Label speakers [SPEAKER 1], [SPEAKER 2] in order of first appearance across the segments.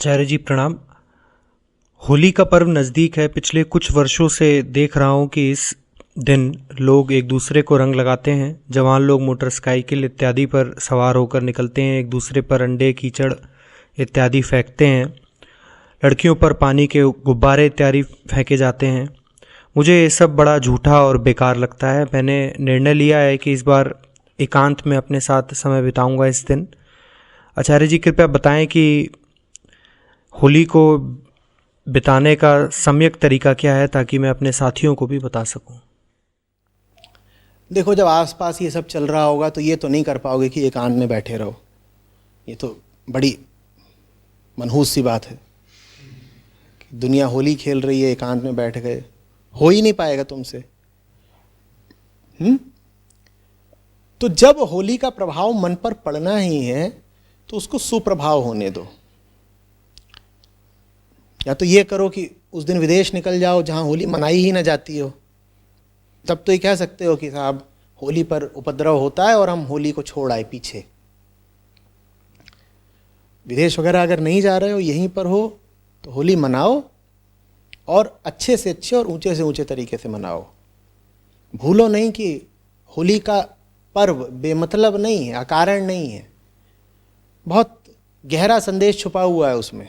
[SPEAKER 1] आचार्य जी प्रणाम। होली का पर्व नज़दीक है। पिछले कुछ वर्षों से देख रहा हूँ कि इस दिन लोग एक दूसरे को रंग लगाते हैं। जवान लोग मोटरसाइकिल इत्यादि पर सवार होकर निकलते हैं, एक दूसरे पर अंडे कीचड़ इत्यादि फेंकते हैं। लड़कियों पर पानी के गुब्बारे इत्यादि फेंके जाते हैं। मुझे ये सब बड़ा झूठा और बेकार लगता है। मैंने निर्णय लिया है कि इस बार एकांत में अपने साथ समय बिताऊंगा इस दिन। आचार्य जी कृपया बताएं कि होली को बिताने का सम्यक तरीका क्या है, ताकि मैं अपने साथियों को भी बता सकूं।
[SPEAKER 2] देखो, जब आसपास ये सब चल रहा होगा तो ये तो नहीं कर पाओगे कि एकांत में बैठे रहो। ये तो बड़ी मनहूस सी बात है। दुनिया होली खेल रही है, एकांत में बैठ गए, हो ही नहीं पाएगा तुमसे। तो जब होली का प्रभाव मन पर पड़ना ही है तो उसको सुप्रभाव होने दो। या तो ये करो कि उस दिन विदेश निकल जाओ जहाँ होली मनाई ही ना जाती हो। तब तो ये कह सकते हो कि साहब होली पर उपद्रव होता है और हम होली को छोड़ आए पीछे। विदेश वगैरह अगर नहीं जा रहे हो, यहीं पर हो, तो होली मनाओ और अच्छे से अच्छे और ऊंचे से ऊंचे तरीके से मनाओ। भूलो नहीं कि होली का पर्व बेमतलब नहीं है, अकारण नहीं है। बहुत गहरा संदेश छुपा हुआ है उसमें।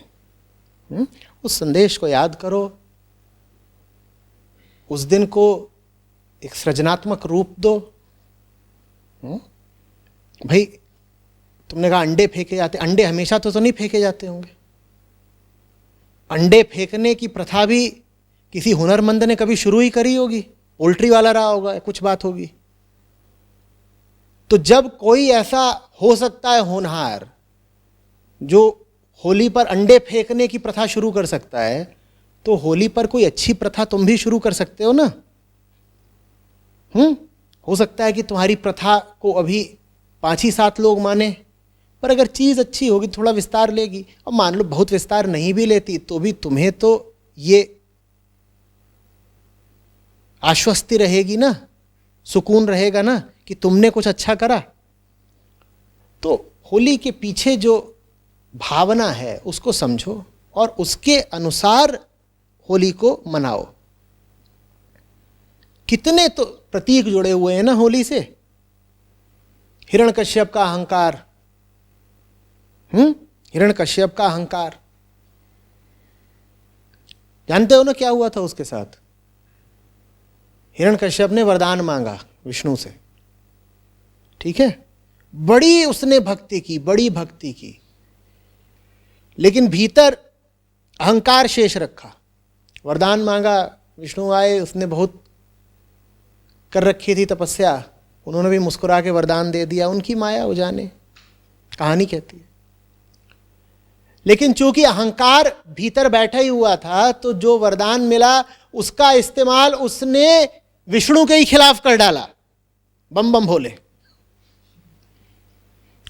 [SPEAKER 2] उस संदेश को याद करो, उस दिन को एक सृजनात्मक रूप दो। भाई, तुमने कहा अंडे फेंके जाते, अंडे हमेशा तो नहीं फेंके जाते होंगे। अंडे फेंकने की प्रथा भी किसी हुनरमंद ने कभी शुरू ही करी होगी, पोल्ट्री वाला रहा होगा, कुछ बात होगी। तो जब कोई ऐसा हो सकता है होनहार जो होली पर अंडे फेंकने की प्रथा शुरू कर सकता है, तो होली पर कोई अच्छी प्रथा तुम भी शुरू कर सकते हो ना। हो सकता है कि तुम्हारी प्रथा को अभी 5 ही 7 लोग माने, पर अगर चीज़ अच्छी होगी थोड़ा विस्तार लेगी। और मान लो बहुत विस्तार नहीं भी लेती तो भी तुम्हें तो ये आश्वस्ति रहेगी ना, सुकून रहेगा ना कि तुमने कुछ अच्छा करा। तो होली के पीछे जो भावना है उसको समझो और उसके अनुसार होली को मनाओ। कितने तो प्रतीक जुड़े हुए हैं ना होली से। हिरण्यकश्यप का अहंकार, हिरण्यकश्यप का अहंकार जानते हो ना क्या हुआ था उसके साथ। हिरण्यकश्यप ने वरदान मांगा विष्णु से, ठीक है, बड़ी उसने भक्ति की, बड़ी भक्ति की, लेकिन भीतर अहंकार शेष रखा। वरदान मांगा, विष्णु आए, उसने बहुत कर रखी थी तपस्या, उन्होंने भी मुस्कुरा के वरदान दे दिया। उनकी माया, वो जाने, कहानी कहती है। लेकिन चूंकि अहंकार भीतर बैठा ही हुआ था, तो जो वरदान मिला उसका इस्तेमाल उसने विष्णु के ही खिलाफ कर डाला। बम बम भोले।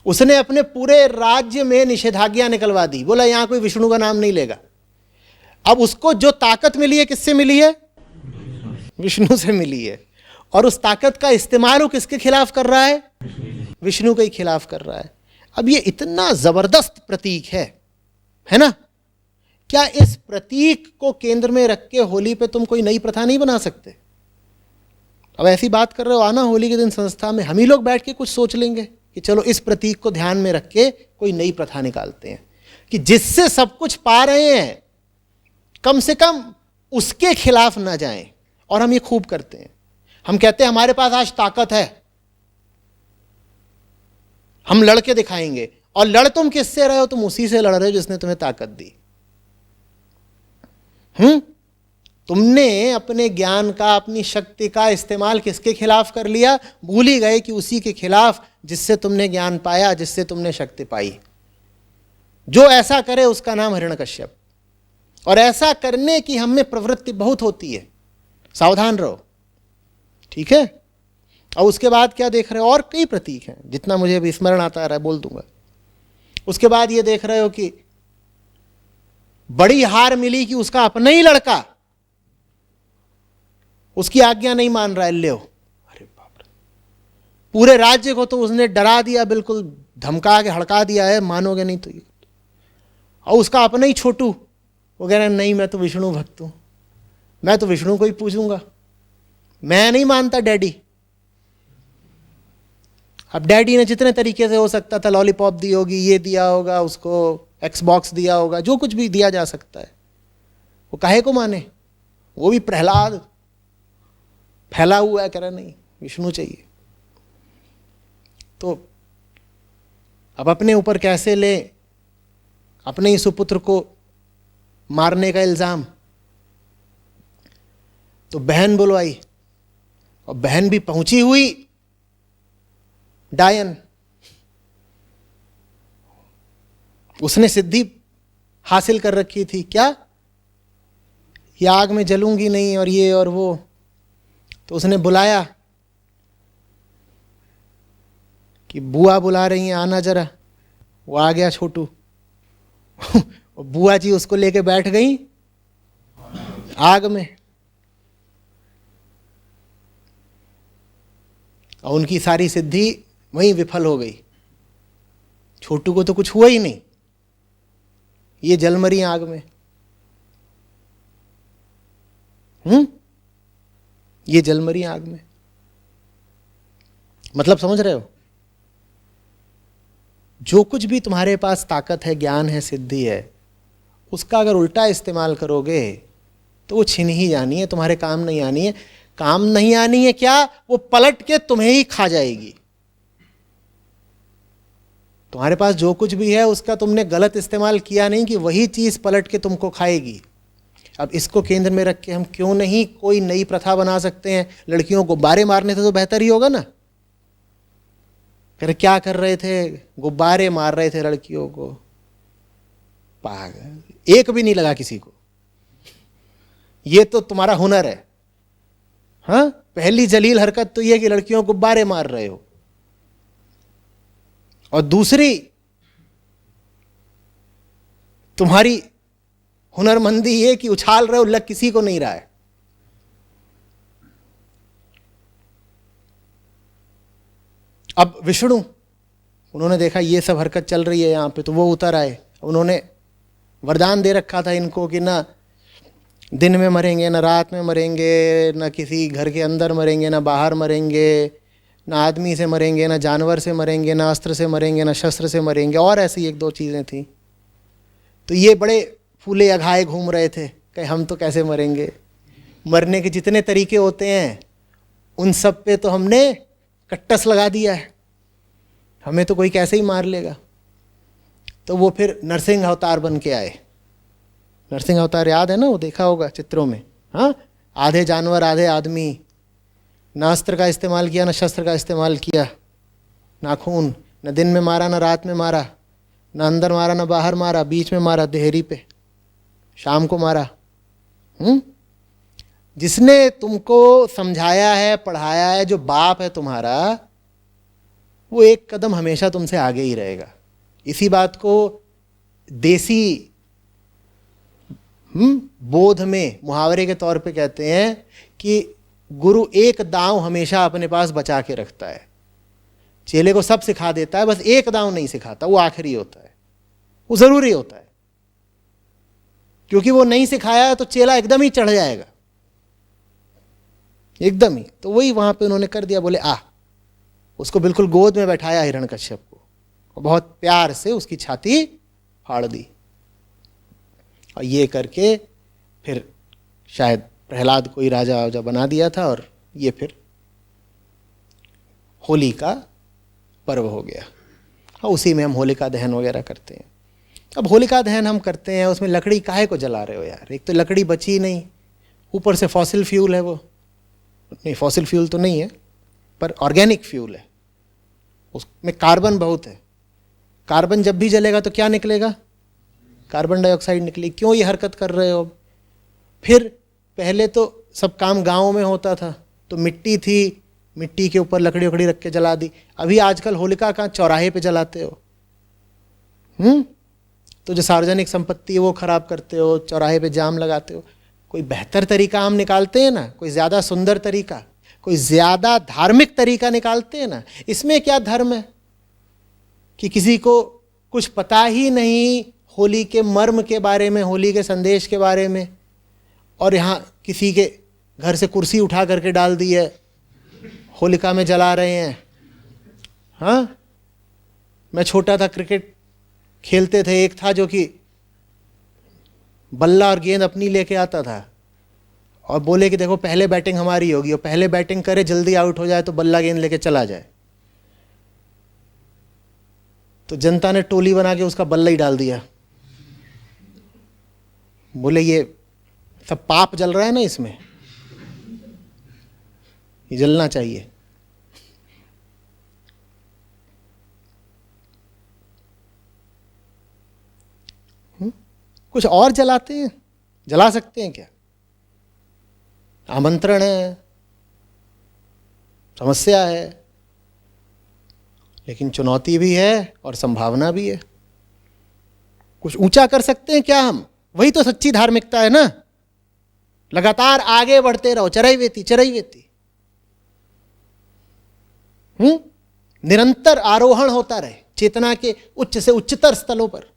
[SPEAKER 2] उसने अपने पूरे राज्य में निषेधाज्ञा निकलवा दी, बोला यहां कोई विष्णु का नाम नहीं लेगा। अब उसको जो ताकत मिली है किससे मिली है? विष्णु से मिली है। और उस ताकत का इस्तेमाल वो किसके खिलाफ कर रहा है? विष्णु के ही खिलाफ कर रहा है। अब ये इतना जबरदस्त प्रतीक है ना। क्या इस प्रतीक को केंद्र में रख के होली पे तुम कोई नई प्रथा नहीं बना सकते? अब ऐसी बात कर रहे हो, आना होली के दिन संस्था में हम ही लोग बैठ के कुछ सोच लेंगे कि चलो इस प्रतीक को ध्यान में रख के कोई नई प्रथा निकालते हैं कि जिससे सब कुछ पा रहे हैं कम से कम उसके खिलाफ ना जाएं। और हम ये खूब करते हैं। हम कहते हैं हमारे पास आज ताकत है, हम लड़ के दिखाएंगे। और लड़ तुम किससे रहे हो? तुम उसी से लड़ रहे हो जिसने तुम्हें ताकत दी। तुमने अपने ज्ञान का, अपनी शक्ति का इस्तेमाल किसके खिलाफ कर लिया? भूल ही गए कि उसी के खिलाफ जिससे तुमने ज्ञान पाया, जिससे तुमने शक्ति पाई। जो ऐसा करे उसका नाम हिरण्यकश्यप। और ऐसा करने की हम में प्रवृत्ति बहुत होती है, सावधान रहो, ठीक है। और उसके बाद क्या देख रहे हो? और कई प्रतीक हैं, जितना मुझे अभी स्मरण आता है बोल दूंगा। उसके बाद ये देख रहे हो कि बड़ी हार मिली कि उसका अपना ही लड़का उसकी आज्ञा नहीं मान रहा है। ले, अरे बाप रे, पूरे राज्य को तो उसने डरा दिया, बिल्कुल धमका के हड़का दिया है, मानोगे नहीं तो ये। और उसका अपना ही छोटू वो कह रहा है नहीं मैं तो विष्णु भक्त हूँ, मैं तो विष्णु को ही पूजूंगा, मैं नहीं मानता डैडी। अब डैडी ने जितने तरीके से हो सकता था, लॉलीपॉप दी होगी, ये दिया होगा उसको, एक्सबॉक्स दिया होगा, जो कुछ भी दिया जा सकता है, वो काहे को माने? वो भी प्रहलाद फैला हुआ है, कह रहा नहीं विष्णु चाहिए। तो अब अपने ऊपर कैसे ले अपने ही सुपुत्र को मारने का इल्जाम? तो बहन बुलवाई और बहन भी पहुंची हुई डायन। उसने सिद्धि हासिल कर रखी थी, क्या ये आग में जलूंगी नहीं और ये और वो। तो उसने बुलाया कि बुआ बुला रही हैं आना जरा। वो आ गया छोटू और बुआ जी उसको लेके बैठ गई आग में और उनकी सारी सिद्धि वहीं विफल हो गई। छोटू को तो कुछ हुआ ही नहीं, ये जल मरी आग में। ये जल मरी आग में। मतलब समझ रहे हो? जो कुछ भी तुम्हारे पास ताकत है, ज्ञान है, सिद्धि है, उसका अगर उल्टा इस्तेमाल करोगे तो वो छिन ही जानी है, तुम्हारे काम नहीं आनी है। काम नहीं आनी है क्या? वो पलट के तुम्हें ही खा जाएगी। तुम्हारे पास जो कुछ भी है उसका तुमने गलत इस्तेमाल किया नहीं कि वही चीज पलट के तुमको खाएगी। अब इसको केंद्र में रख के हम क्यों नहीं कोई नई प्रथा बना सकते हैं? लड़कियों को गुब्बारे मारने से तो बेहतर ही होगा ना। फिर क्या कर रहे थे? गुब्बारे मार रहे थे लड़कियों को। पागल, एक भी नहीं लगा किसी को। ये तो तुम्हारा हुनर है। हाँ, पहली जलील हरकत तो ये कि लड़कियों को गुब्बारे मार रहे हो, और दूसरी तुम्हारी हुनरमंदी ये कि उछाल रहे हो, लग किसी को नहीं रहा है। अब विष्णु, उन्होंने देखा ये सब हरकत चल रही है यहां पे, तो वो उतर आए। उन्होंने वरदान दे रखा था इनको कि ना दिन में मरेंगे, ना रात में मरेंगे, ना किसी घर के अंदर मरेंगे, ना बाहर मरेंगे, ना आदमी से मरेंगे, ना जानवर से मरेंगे, ना अस्त्र से मरेंगे, ना शस्त्र से मरेंगे, और ऐसी एक दो चीज़ें थी। तो ये बड़े फूले अघाए घूम रहे थे कि हम तो कैसे मरेंगे। मरने के जितने तरीके होते हैं उन सब पे तो हमने कट्टस लगा दिया है, हमें तो कोई कैसे ही मार लेगा। तो वो फिर नरसिंह अवतार बन के आए। नरसिंह अवतार याद है ना, वो देखा होगा चित्रों में। हाँ, आधे जानवर आधे आदमी, ना अस्त्र का इस्तेमाल किया, ना शस्त्र का इस्तेमाल किया, नाखून, न दिन में मारा ना रात में मारा, ना अंदर मारा ना बाहर मारा, बीच में मारा देहरी पे, शाम को मारा। जिसने तुमको समझाया है, पढ़ाया है, जो बाप है तुम्हारा, वो एक कदम हमेशा तुमसे आगे ही रहेगा। इसी बात को देसी बोध में मुहावरे के तौर पे कहते हैं कि गुरु एक दांव हमेशा अपने पास बचा के रखता है। चेले को सब सिखा देता है, बस एक दांव नहीं सिखाता, वो आखिरी होता है, वो जरूरी होता है। क्योंकि वो नहीं सिखाया है तो चेला एकदम ही चढ़ जाएगा, एकदम ही। तो वही वहां पे उन्होंने कर दिया, बोले आ। उसको बिल्कुल गोद में बैठाया हिरण्यकश्यप को, और बहुत प्यार से उसकी छाती फाड़ दी। और ये करके फिर शायद प्रहलाद को ही राजा बना दिया था, और ये फिर होली का पर्व हो गया। और उसी में हम होलिका दहन वगैरह करते हैं। अब होलिका दहन हम करते हैं, उसमें लकड़ी काहे को जला रहे हो यार? एक तो लकड़ी बची नहीं, ऊपर से फॉसिल फ्यूल है वो। नहीं, फॉसिल फ्यूल तो नहीं है, पर ऑर्गेनिक फ्यूल है, उसमें कार्बन बहुत है। कार्बन जब भी जलेगा तो क्या निकलेगा? कार्बन डाइऑक्साइड निकलेगी। क्यों ये हरकत कर रहे हो? फिर पहले तो सब काम गाँव में होता था, तो मिट्टी थी, मिट्टी के ऊपर लकड़ी वकड़ी रख के जला दी। अभी आजकल होलिका कहाँ चौराहे पे जलाते हो? तो जो सार्वजनिक संपत्ति है वो खराब करते हो, चौराहे पे जाम लगाते हो। कोई बेहतर तरीका हम निकालते हैं ना, कोई ज़्यादा सुंदर तरीका, कोई ज़्यादा धार्मिक तरीका निकालते हैं ना। इसमें क्या धर्म है कि किसी को कुछ पता ही नहीं होली के मर्म के बारे में, होली के संदेश के बारे में, और यहाँ किसी के घर से कुर्सी उठा करके डाल दी है, होलिका में जला रहे हैं। हाँ, मैं छोटा था, क्रिकेट खेलते थे, एक था जो कि बल्ला और गेंद अपनी लेके आता था और बोले कि देखो पहले बैटिंग हमारी होगी, और पहले बैटिंग करे, जल्दी आउट हो जाए तो बल्ला गेंद लेके चला जाए। तो जनता ने टोली बना के उसका बल्ला ही डाल दिया। बोले ये सब पाप जल रहा है ना, इसमें ये जलना चाहिए। कुछ और जलाते हैं, जला सकते हैं क्या? आमंत्रण है, समस्या है, लेकिन चुनौती भी है और संभावना भी है। कुछ ऊंचा कर सकते हैं क्या हम? वही तो सच्ची धार्मिकता है ना। लगातार आगे बढ़ते रहो, चरैवेति चरैवेति, निरंतर आरोहण होता रहे चेतना के उच्च से उच्चतर स्थलों पर।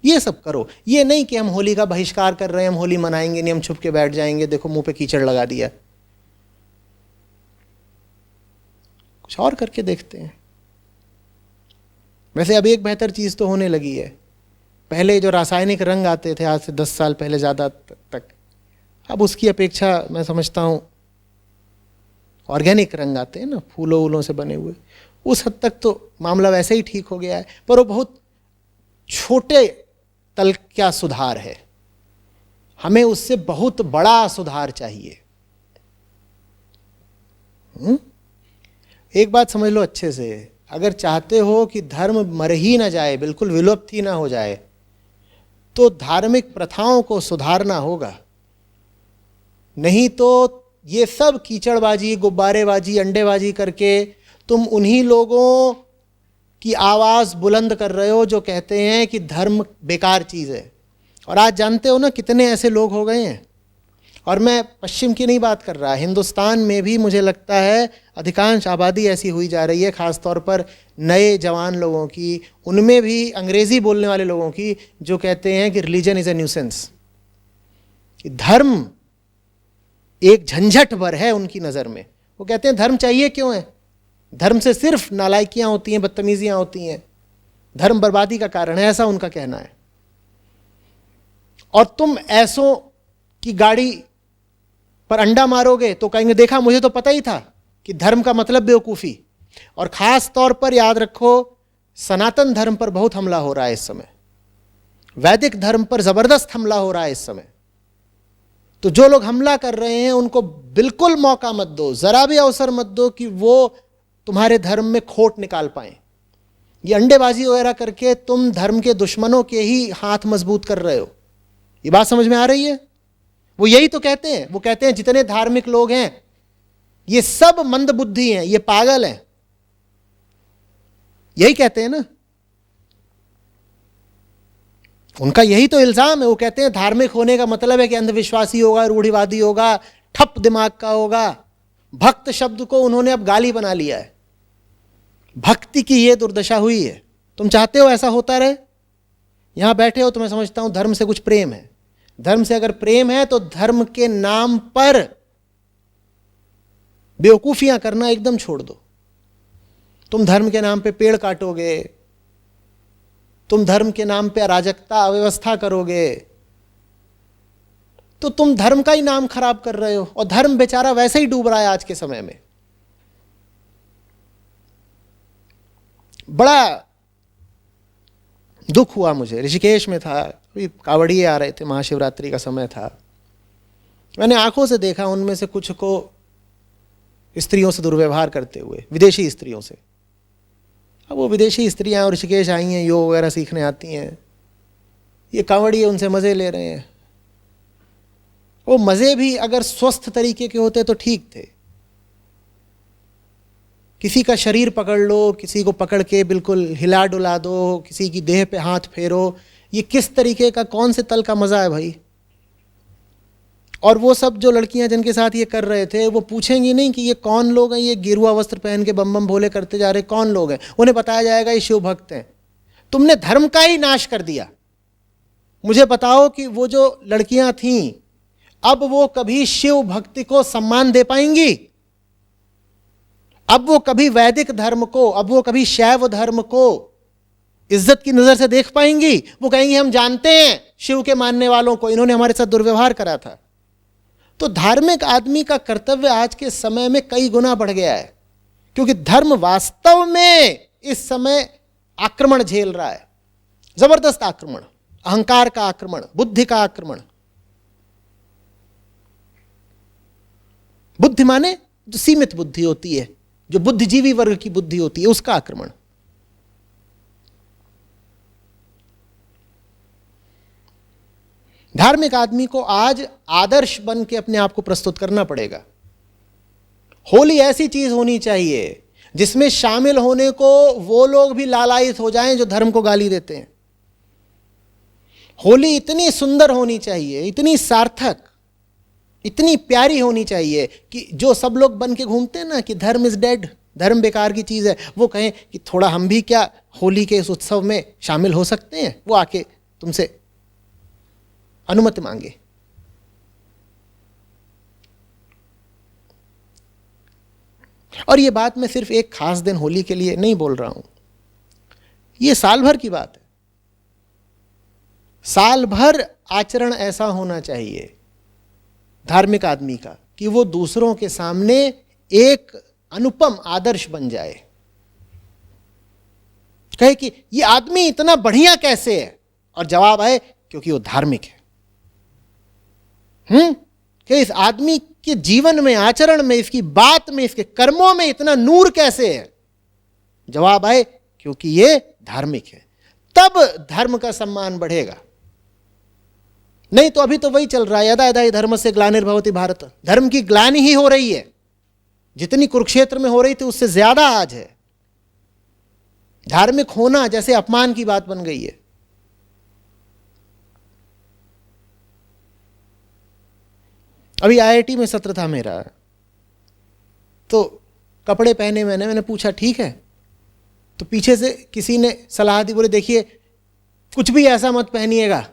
[SPEAKER 2] ये सब करो। ये नहीं कि हम होली का बहिष्कार कर रहे हैं, हम होली मनाएंगे नहीं, हम छुप के बैठ जाएंगे, देखो मुंह पे कीचड़ लगा दिया। कुछ और करके देखते हैं। वैसे अब एक बेहतर चीज तो होने लगी है। पहले जो रासायनिक रंग आते थे आज से 10 साल पहले ज़्यादा तक, अब उसकी अपेक्षा मैं समझता हूँ ऑर्गेनिक रंग आते हैं ना, फूलों वूलों से बने हुए, उस हद तक तो मामला वैसे ही ठीक हो गया है। पर वो बहुत छोटे तल का सुधार है, हमें उससे बहुत बड़ा सुधार चाहिए। एक बात समझ लो अच्छे से, अगर चाहते हो कि धर्म मर ही ना जाए, बिल्कुल विलुप्त ही ना हो जाए, तो धार्मिक प्रथाओं को सुधारना होगा। नहीं तो ये सब कीचड़बाजी, गुब्बारेबाजी, अंडेबाजी करके तुम उन्हीं लोगों की आवाज़ बुलंद कर रहे हो जो कहते हैं कि धर्म बेकार चीज़ है। और आज जानते हो ना कितने ऐसे लोग हो गए हैं। और मैं पश्चिम की नहीं बात कर रहा, हिंदुस्तान में भी मुझे लगता है अधिकांश आबादी ऐसी हुई जा रही है, ख़ासतौर पर नए जवान लोगों की, उनमें भी अंग्रेज़ी बोलने वाले लोगों की, जो कहते हैं कि रिलीजन इज़ ए न्यूसेंस, कि धर्म एक झंझट भर है उनकी नज़र में। वो कहते हैं धर्म चाहिए क्यों है? धर्म से सिर्फ नालायकियाँ होती हैं, बदतमीजियाँ होती हैं, धर्म बर्बादी का कारण है, ऐसा उनका कहना है। और तुम ऐसों की गाड़ी पर अंडा मारोगे तो कहेंगे देखा, मुझे तो पता ही था कि धर्म का मतलब बेवकूफ़ी। और ख़ास तौर पर याद रखो, सनातन धर्म पर बहुत हमला हो रहा है इस समय, वैदिक धर्म पर ज़बरदस्त हमला हो रहा है इस समय। तो जो लोग हमला कर रहे हैं उनको बिल्कुल मौका मत दो, ज़रा भी अवसर मत दो कि वो तुम्हारे धर्म में खोट निकाल पाएं। ये अंडेबाजी वगैरह करके तुम धर्म के दुश्मनों के ही हाथ मजबूत कर रहे हो। ये बात समझ में आ रही है? वो यही तो कहते हैं, वो कहते हैं जितने धार्मिक लोग हैं ये सब मंदबुद्धि हैं, ये पागल हैं, यही कहते हैं ना। उनका यही तो इल्जाम है। वो कहते हैं धार्मिक होने का मतलब है कि अंधविश्वासी होगा, रूढ़िवादी होगा, ठप दिमाग का होगा। भक्त शब्द को उन्होंने अब गाली बना लिया है। भक्ति की ये दुर्दशा हुई है। तुम चाहते हो ऐसा होता रहे? यहां बैठे हो तो मैं समझता हूं धर्म से कुछ प्रेम है। धर्म से अगर प्रेम है तो धर्म के नाम पर बेवकूफियां करना एकदम छोड़ दो। तुम धर्म के नाम पे पेड़ काटोगे, तुम धर्म के नाम पे अराजकता, अव्यवस्था करोगे, तो तुम धर्म का ही नाम खराब कर रहे हो। और धर्म बेचारा वैसे ही डूब रहा है आज के समय में। बड़ा दुख हुआ मुझे, ऋषिकेश में था, कावड़िए आ रहे थे, महाशिवरात्रि का समय था। मैंने आंखों से देखा उनमें से कुछ को स्त्रियों से दुर्व्यवहार करते हुए, विदेशी स्त्रियों से। अब वो विदेशी स्त्रियां और ऋषिकेश आई हैं, योग वगैरह सीखने आती हैं, ये कांवड़िए उनसे मज़े ले रहे हैं। वो मज़े भी अगर स्वस्थ तरीके के होते तो ठीक थे। किसी का शरीर पकड़ लो, किसी को पकड़ के बिल्कुल हिला डुला दो, किसी की देह पे हाथ फेरो, ये किस तरीके का, कौन से तल का मज़ा है भाई? और वो सब जो लड़कियां जिनके साथ ये कर रहे थे वो पूछेंगी नहीं कि ये कौन लोग हैं, ये गेरुआ वस्त्र पहन के बम बम भोले करते जा रहे कौन लोग हैं। उन्हें बताया जाएगा ये शिव भक्त हैं। तुमने धर्म का ही नाश कर दिया। मुझे बताओ कि वो जो लड़कियां थीं अब वो कभी शिव भक्ति को सम्मान दे पाएंगी? अब वो कभी वैदिक धर्म को, अब वो कभी शैव धर्म को इज्जत की नजर से देख पाएंगी? वो कहेंगी हम जानते हैं शिव के मानने वालों को, इन्होंने हमारे साथ दुर्व्यवहार करा था। तो धार्मिक आदमी का कर्तव्य आज के समय में कई गुना बढ़ गया है, क्योंकि धर्म वास्तव में इस समय आक्रमण झेल रहा है, जबरदस्त आक्रमण, अहंकार का आक्रमण, बुद्धि का आक्रमण। बुद्धि माने जो सीमित बुद्धि होती है, जो बुद्धिजीवी वर्ग की बुद्धि होती है, उसका आक्रमण। धार्मिक आदमी को आज आदर्श बन के अपने आप को प्रस्तुत करना पड़ेगा। होली ऐसी चीज होनी चाहिए जिसमें शामिल होने को वो लोग भी लालायित हो जाएं जो धर्म को गाली देते हैं। होली इतनी सुंदर होनी चाहिए, इतनी सार्थक, इतनी प्यारी होनी चाहिए कि जो सब लोग बन के घूमते हैं ना कि धर्म इज डेड, धर्म बेकार की चीज है, वो कहें कि थोड़ा हम भी क्या होली के इस उत्सव में शामिल हो सकते हैं। वो आके तुमसे अनुमति मांगे। और ये बात मैं सिर्फ एक खास दिन होली के लिए नहीं बोल रहा हूं, ये साल भर की बात है। साल भर आचरण ऐसा होना चाहिए धार्मिक आदमी का कि वो दूसरों के सामने एक अनुपम आदर्श बन जाए, कहे कि ये आदमी इतना बढ़िया कैसे है, और जवाब आए क्योंकि वो धार्मिक है। कि इस आदमी के जीवन में, आचरण में, इसकी बात में, इसके कर्मों में इतना नूर कैसे है, जवाब आए क्योंकि ये धार्मिक है। तब धर्म का सम्मान बढ़ेगा। नहीं तो अभी तो वही चल रहा है, यदा यदा हि धर्मस्य ग्लानिर्भवति भारत। धर्म की ग्लानि ही हो रही है, जितनी कुरुक्षेत्र में हो रही थी उससे ज्यादा आज है। धार्मिक होना जैसे अपमान की बात बन गई है। अभी आईआईटी में सत्र था मेरा, तो कपड़े पहने मैंने पूछा ठीक है, तो पीछे से किसी ने सलाह दी, बोले देखिए कुछ भी ऐसा मत पहनिएगा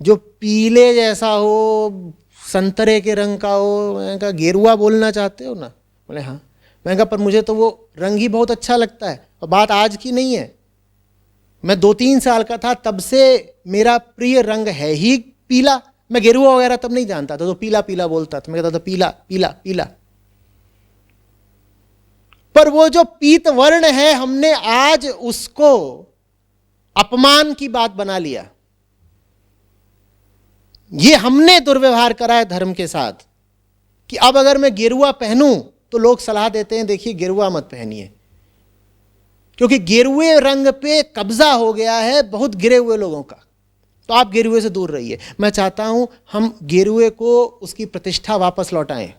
[SPEAKER 2] जो पीले जैसा हो, संतरे के रंग का हो। मैंने कहा गेरुआ बोलना चाहते हो ना? बोले हाँ। मैंने कहा पर मुझे तो वो रंग ही बहुत अच्छा लगता है, और बात आज की नहीं है, मैं 2-3 साल का था तब से मेरा प्रिय रंग है ही पीला। मैं गेरुआ वगैरह तब नहीं जानता था, तो पीला पीला बोलता था, मैं कहता था पीला पीला पीला। पर वो जो पीत वर्ण है, हमने आज उसको अपमान की बात बना लिया। ये हमने दुर्व्यवहार करा है धर्म के साथ कि अब अगर मैं गेरुआ पहनूं तो लोग सलाह देते हैं देखिए गेरुआ मत पहनिए, क्योंकि गेरुए रंग पे कब्जा हो गया है बहुत गिरे हुए लोगों का, तो आप गेरुए से दूर रहिए। मैं चाहता हूं हम गेरुए को उसकी प्रतिष्ठा वापस लौटाएं।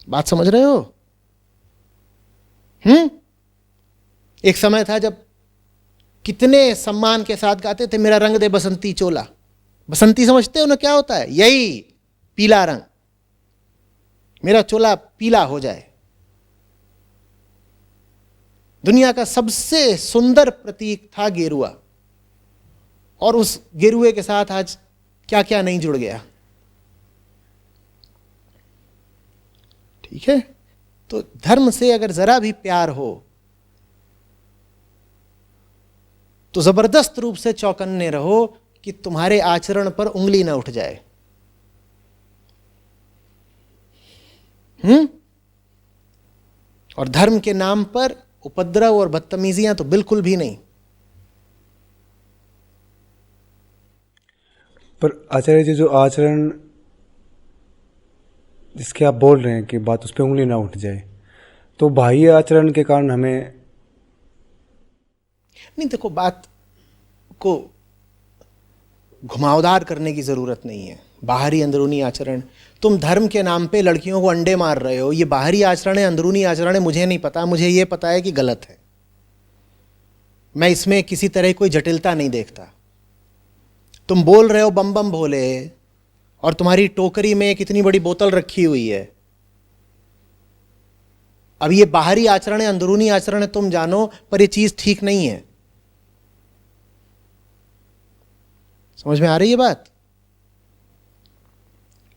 [SPEAKER 2] बात समझ रहे हो? एक समय था जब कितने सम्मान के साथ गाते थे, मेरा रंग दे बसंती चोला। बसंती समझते हो ना क्या होता है? यही पीला रंग, मेरा चोला पीला हो जाए। दुनिया का सबसे सुंदर प्रतीक था गेरुआ, और उस गेरुए के साथ आज क्या क्या नहीं जुड़ गया। ठीक है, तो धर्म से अगर जरा भी प्यार हो तो जबरदस्त रूप से चौकन्ने रहो कि तुम्हारे आचरण पर उंगली ना उठ जाए। और धर्म के नाम पर उपद्रव और बदतमीजियां तो बिल्कुल भी नहीं।
[SPEAKER 3] पर आचार्य जी, जो आचरण जिसके आप बोल रहे हैं कि बात उस पर उंगली ना उठ जाए, तो बाह्य आचरण के कारण हमें
[SPEAKER 2] नहीं, देखो बात को घुमावदार करने की जरूरत नहीं है। बाहरी अंदरूनी आचरण, तुम धर्म के नाम पे लड़कियों को अंडे मार रहे हो, ये बाहरी आचरण है अंदरूनी आचरण है मुझे नहीं पता, मुझे ये पता है कि गलत है। मैं इसमें किसी तरह कोई जटिलता नहीं देखता। तुम बोल रहे हो बम बम भोले, और तुम्हारी टोकरी में एक इतनी बड़ी बोतल रखी हुई है। अब ये बाहरी आचरण है, अंदरूनी आचरण है, तुम जानो, पर ये चीज ठीक नहीं है। समझ में आ रही है बात?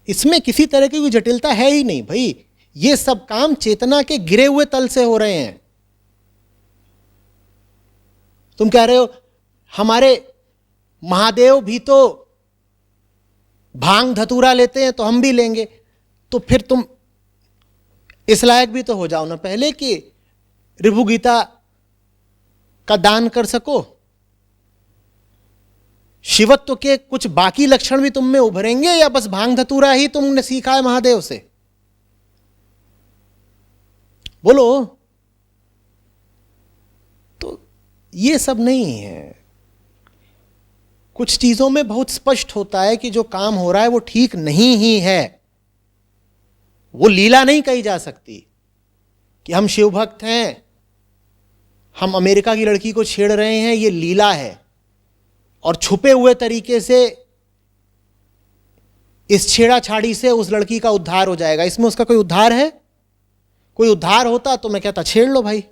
[SPEAKER 2] इसमें किसी तरह की कोई जटिलता है ही नहीं भाई। ये सब काम चेतना के गिरे हुए तल से हो रहे हैं। तुम कह रहे हो हमारे महादेव भी तो भांग धतूरा लेते हैं तो हम भी लेंगे, तो फिर तुम इस लायक भी तो हो जाओ ना पहले कि ऋभु गीता का दान कर सको। शिवत्व के कुछ बाकी लक्षण भी तुम में उभरेंगे, या बस भांग धतूरा ही तुमने सीखा है महादेव से? बोलो। तो ये सब नहीं है। कुछ चीजों में बहुत स्पष्ट होता है कि जो काम हो रहा है वो ठीक नहीं ही है। वो लीला नहीं कही जा सकती कि हम शिव भक्त हैं, हम अमेरिका की लड़की को छेड़ रहे हैं, ये लीला है। और छुपे हुए तरीके से इस छेड़ाछाड़ी से उस लड़की का उद्धार हो जाएगा। इसमें उसका कोई उद्धार है? कोई उद्धार होता तो मैं कहता छेड़ लो भाई।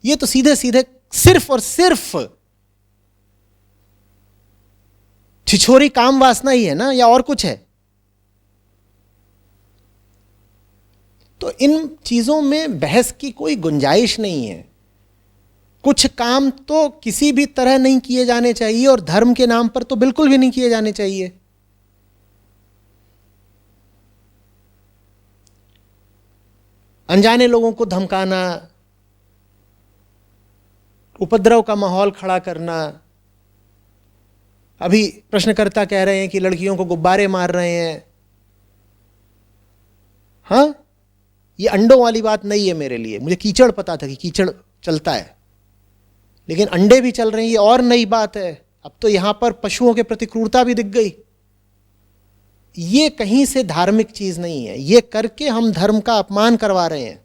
[SPEAKER 2] ये तो सीधे सीधे सिर्फ और सिर्फ छिछोरी काम वासना ही है ना, या और कुछ है? तो इन चीजों में बहस की कोई गुंजाइश नहीं है। कुछ काम तो किसी भी तरह नहीं किए जाने चाहिए, और धर्म के नाम पर तो बिल्कुल भी नहीं किए जाने चाहिए। अनजाने लोगों को धमकाना, उपद्रव का माहौल खड़ा करना। अभी प्रश्नकर्ता कह रहे हैं कि लड़कियों को गुब्बारे मार रहे हैं। हाँ, ये अंडों वाली बात नहीं है मेरे लिए। मुझे कीचड़ पता था कि कीचड़ चलता है, लेकिन अंडे भी चल रहे हैं, ये और नई बात है। अब तो यहां पर पशुओं के प्रति क्रूरता भी दिख गई। ये कहीं से धार्मिक चीज नहीं है। ये करके हम धर्म का अपमान करवा रहे हैं।